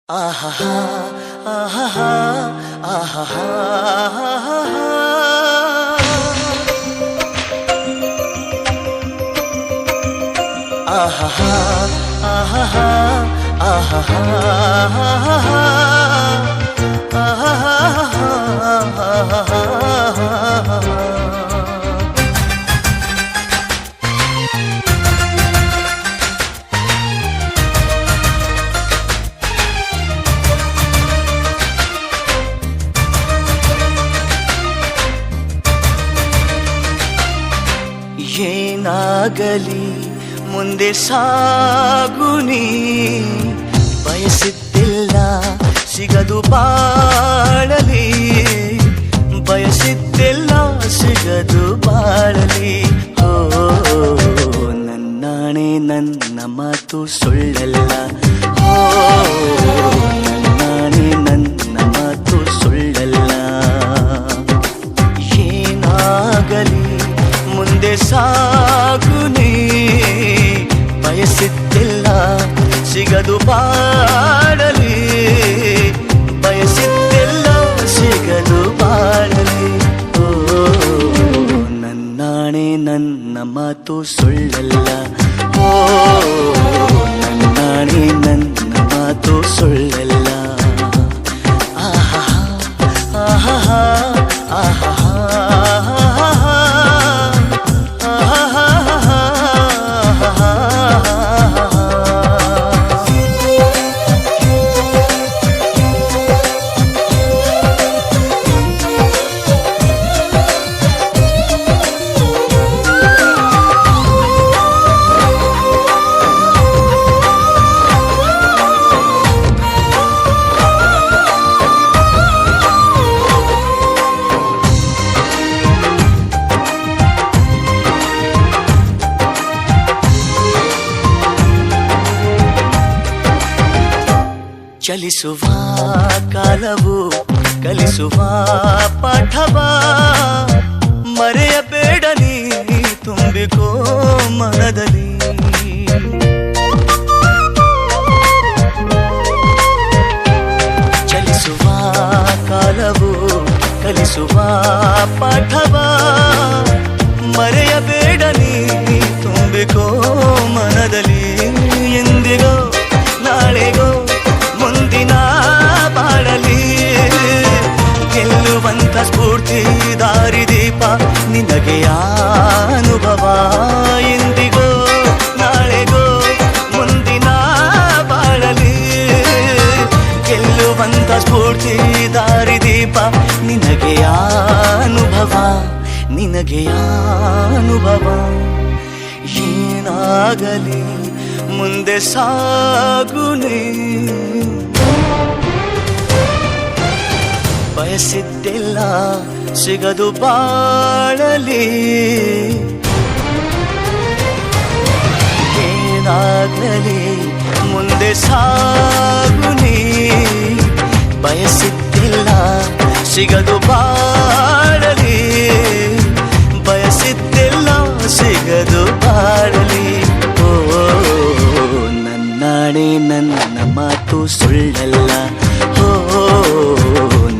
ಆಹಾ ಆಹಾ ಆಹಾ ಆಹಾ ಆಹಾ ಏನಾಗಲಿ ಮುಂದೆ ಸಾಗುನಿ ಬಯಸಿದ್ದಿಲ್ಲ ಸಿಗದು ಬಾಳಲಿ ಬಯಸಿದ್ದಿಲ್ಲ ಸಿಗದು ಬಾಳಲಿ ಓ ನನ್ನಾಣೆ ನನ್ನ ಮಾತು ಸುಳ್ಳಲ್ಲ ಓ ನನ್ನಾಣೆ ನನ್ನ ಮಾತು ಸುಳ್ಳಲ್ಲ ಏನಾಗಲಿ ಮುಂದೆ ಸಾಗುನಿ ಬಯಸಿದ್ದಿಲ್ಲ ಸಿಗದು ಬಾಳಲಿ ಬಯಸಿದ್ದಿಲ್ಲ ಸಿಗದು ಬಾಳಲಿ ಓ ನನ್ನಾಣೆ ನನ್ನ ಮಾತು ಸುಳ್ಳಲ್ಲ ಓ ನನ್ನಾಣೆ ನನ್ನ ಮಾತು ಸುಳ್ಳಲ್ಲ ಆಹಾ ಆಹಾ ಆಹಾ ಚಲಿಸುವ ಕಾಲವು ಕಲಿಸುವ ಪಾಠವ ಮರೆಯಬೇಡ ನೀ ತುಂಬಿಕೋ ಮನದಲ್ಲಿ ಚಲಿಸುವ ಕಾಲವು ಕಲಿಸುವ ಪಾಠವ ಮರೆಯಬೇಡ ನೀ ತುಂಬಿಕೋ ಮನದಲ್ಲಿ ಎಂದಿಗೋ ನಾಳೆಗೋ ಮುಂದಿನ ಬಾಳಲಿ ಗೆಲ್ಲುವಂತ ಸ್ಫೂರ್ತಿ ದಾರಿದೀಪ ನಿನಗೆ ಅನುಭವ ಎಂದಿಗೋ ನಾಳೆಗೋ ಮುಂದಿನ ಬಾಳಲಿ ಗೆಲ್ಲುವಂತ ಸ್ಫೂರ್ತಿ ದಾರಿದೀಪ ನಿನಗೆ ಅನುಭವ ನಿನಗೆ ಅನುಭವ ಏನಾಗಲಿ ಮುಂದೆ ಸಾಗುನಿ ಬಯಸಿದ್ದಿಲ್ಲ ಸಿಗದು ಬಾಳಲಿ ಏನಾಗಲಿ ಮುಂದೆ ಸಾಗುನಿ ಬಯಸಿದ್ದಿಲ್ಲ ಸಿಗದು ಬಾಳಲಿ ಬಯಸಿದ್ದಿಲ್ಲ ಸಿಗದು ಬಾಳಲಿ ಓ ನನ್ನಾಣೆ ನನ್ನ ಮಾತು ಸುಳ್ಳಲ್ಲ ಓ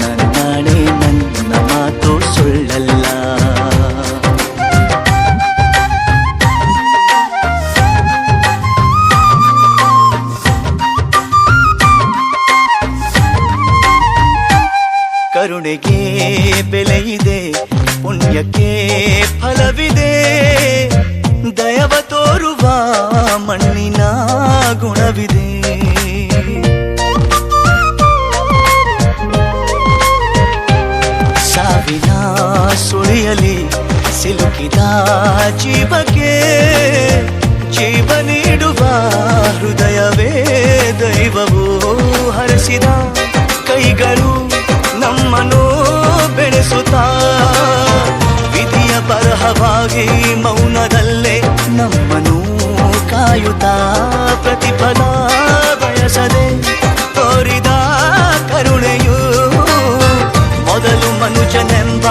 ನನ್ನಾಣೆ ನನ್ನ ಮಾತು ಸುಳ್ಳಲ್ಲ ಕರುಣೆಗೆ ಬೆಲೆಯಿದೆ ಪುಣ್ಯಕ್ಕೆ ಫಲವಿದೆ ದಯವ ತೋರುವ ಮಣ್ಣಿನ ಗುಣವಿದೆ ಸಾವಿನ ಸುಳಿಯಲಿ ಸಿಲುಕಿದ ಜೀವಕ್ಕೆ ಜೀವ ನೀಡುವ ಹೃದಯವೇ ದೈವವು ಹರಸಿದ ಕೈಗಳು ನಮ್ಮನ್ನು ಬೆಳೆಸುತ್ತಾ ವಿಧಿಯ ಬರಹವಾಗಿ ಮೌನದಲ್ಲೇ ನಮ್ಮನ್ನು ಕಾಯುತ್ತಾ ಪ್ರತಿಫಲ ಬಯಸದೆ ತೋರಿದ ಕರುಣೆಯು ಮೊದಲು ಮನುಜನೆಂಬ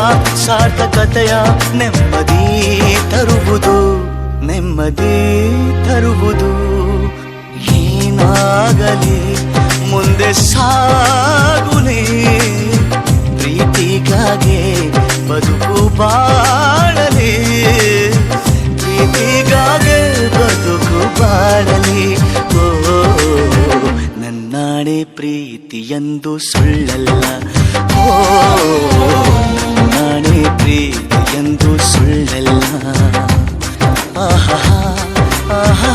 ಸಾರ್ಥಕತೆಯ ನೆಮ್ಮದಿ ತರುವುದು ನೆಮ್ಮದಿ ತರುವುದು ಏನಾಗಲಿ ಮುಂದೆ ನನ್ನಾಣೆ ಪ್ರೀತಿಯೆಂದು ಸುಳ್ಳಲ್ಲ, ಓ ನನ್ನಾಣೆ ಪ್ರೀತಿಯೆಂದು ಸುಳ್ಳಲ್ಲ. ಆಹಾ ಆಹಾ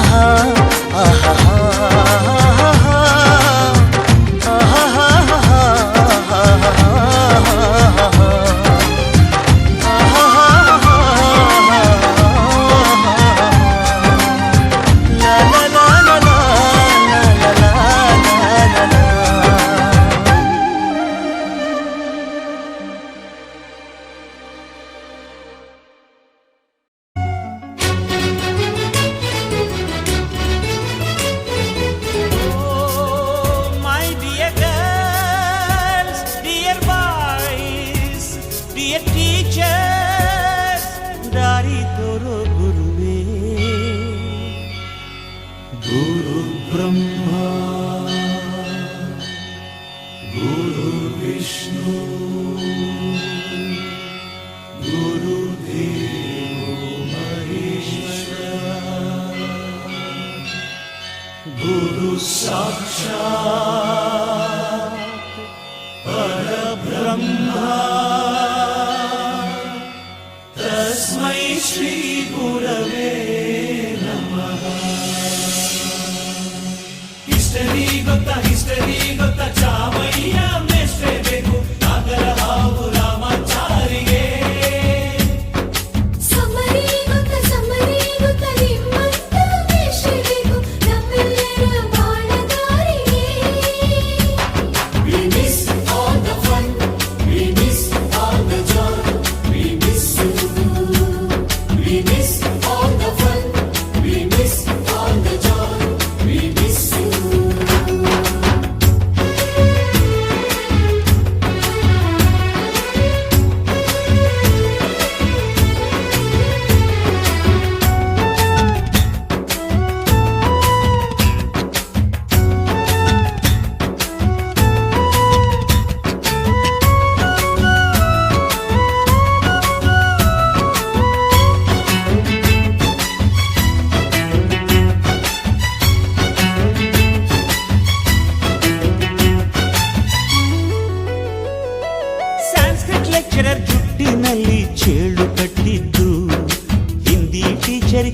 ಆಹಾ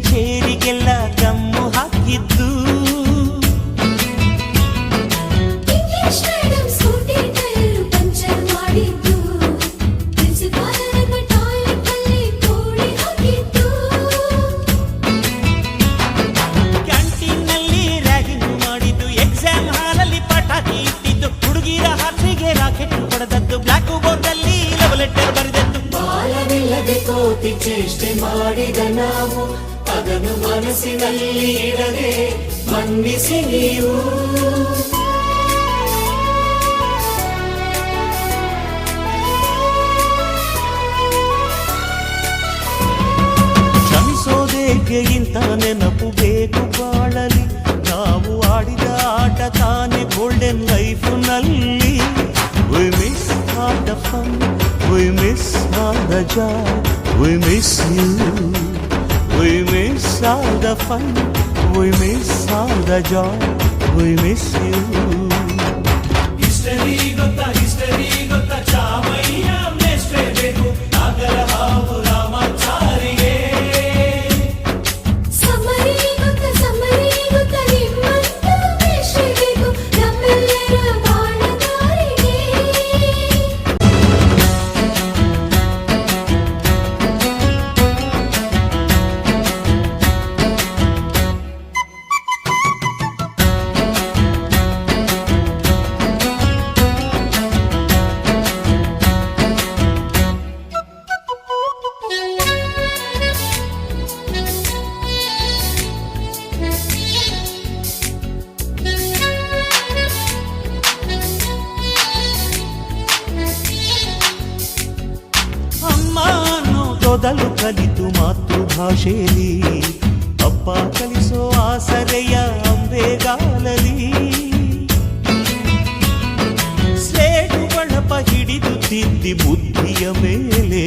ಚೇರಿಗೆಲ್ಲ ಗಮ್ಮು ಹಾಕಿದ್ದು. ಕ್ಯಾಂಟೀನ್ನಲ್ಲಿ ರ್ಯಾಗಿಂಗ್ ಮಾಡಿದ್ದು, ಎಕ್ಸಾಮ್ ಹಾಲಲ್ಲಿ ಪಟಾಕಿ ಇಟ್ಟಿದ್ದು, ಹುಡುಗಿರ ಹಾಸಿಗೆ ರಾಕೆಟ್ ಹೊಡೆದದ್ದು, ಬ್ಲಾಕ್ ಬೋರ್ಡ್ ಅಲ್ಲಿ ಲವ್ ಲೆಟರ್ ಬರೆದದ್ದು. ಬಾಲವಿಲ್ಲದೆ ಕೋಟಿ ಚೇಷ್ಟೆ ಮಾಡಿದ ನಾವು ಅದನ್ನು ಮನಸ್ಸಿನಲ್ಲಿ ಇಡದೆ ಮನ್ನಿಸಿ ನೀವು. ಕ್ಷಮಿಸೋದೇಕೆ ಇಂಥ ನೆನಪು ಬೇಕು ಬಾಳಲಿ, ನಾವು ಆಡಿದ ಆಟ ತಾನೆ golden ಲೈಫ್ನಲ್ಲಿ. We miss all the fun, we miss all the joy, we miss you. We miss all the fun, we miss all the joy, we miss you. History ಗೊತ್ತಾ ಚಾಮಯ್ಯ ಮೇಷ್ಟ್ರೆ ಬೇಕು ನಾಗರ ಹಾವು ರಾಮಾಚಾರಿಗೆ. ಸಮರಿ ಗೊತ್ತ ನಿಮ್ಮಂತ ಮೇಷ್ಟ್ರೆ ಬೇಕು ನಮ್ಮೆಲ್ಲರ ಬಾಳಗಾರಿಗೆ. ಮೊದಲು ಕಲಿತು ಮಾತೃಭಾಷೆಯಲ್ಲಿ, ಅಪ್ಪ ಕಲಿಸೋ ಆಸರೆಯ ಅಂಬೆಗಾಲಲಿ. ಸ್ಲೇಟು ಬಳಪ ಹಿಡಿದು ತಿದ್ದಿ ಬುದ್ಧಿಯ ಮೇಲೆ